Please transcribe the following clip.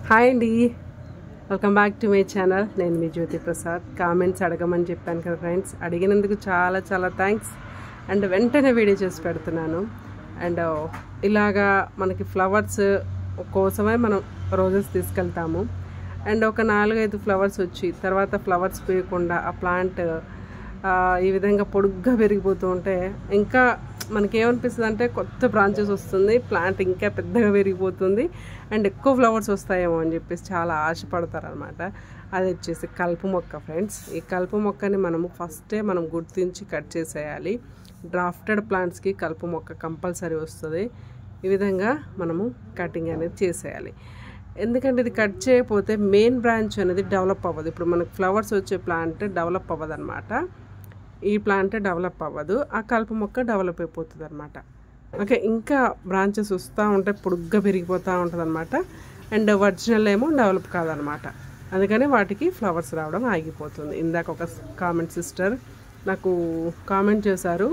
Hi అండి, welcome back to my channel. నేను మీ జ్యోతి Prasad. Comments అడగమని చెప్పాను కదా ఫ్రెండ్స్, అడిగినందుకు చాలా చాలా థ్యాంక్స్. అండ్ వెంటనే వీడియో చేసి పెడుతున్నాను. అండ్ ఇలాగా మనకి ఫ్లవర్స్ కోసమే మనం రోజెస్ తీసుకెళ్తాము. అండ్ ఒక 4-5 ఫ్లవర్స్ వచ్చి తర్వాత ఫ్లవర్స్ పోయకుండా ఆ ప్లాంట్ ఈ విధంగా పొడుగ్గా పెరిగిపోతూ ఉంటే ఇంకా మనకేమనిపిస్తుంది అంటే కొత్త బ్రాంచెస్ వస్తుంది, ప్లాంట్ ఇంకా పెద్దగా పెరిగిపోతుంది అండ్ ఎక్కువ ఫ్లవర్స్ వస్తాయేమో అని చెప్పేసి చాలా ఆశపడతారు అనమాట. అది వచ్చేసి కలుపు మొక్క ఫ్రెండ్స్. ఈ కలుపు మొక్కని మనము ఫస్టే మనం గుర్తించి కట్ చేసేయాలి. డ్రాఫ్టెడ్ ప్లాంట్స్కి కలుపు మొక్క కంపల్సరీ వస్తుంది. ఈ విధంగా మనము కటింగ్ అనేది చేసేయాలి. ఎందుకంటే ఇది కట్ చేయకపోతే మెయిన్ బ్రాంచ్ అనేది డెవలప్ అవ్వదు. ఇప్పుడు మనకు ఫ్లవర్స్ వచ్చే ప్లాంట్ డెవలప్ అవ్వదు అనమాట. ఈ ప్లాంట్ డెవలప్ అవ్వదు, ఆ కలుపు మొక్క డెవలప్ అయిపోతుంది అనమాట. ఓకే, ఇంకా బ్రాంచెస్ వస్తూ ఉంటాయి, పొడుగ్గా పెరిగిపోతూ ఉంటుంది అనమాట. అండ్ ఒరిజినల్ ఏమో డెవలప్ కాదనమాట. అందుకని వాటికి ఫ్లవర్స్ రావడం ఆగిపోతుంది. ఇందాక ఒక కామెంట్ సిస్టర్ నాకు కామెంట్ చేశారు,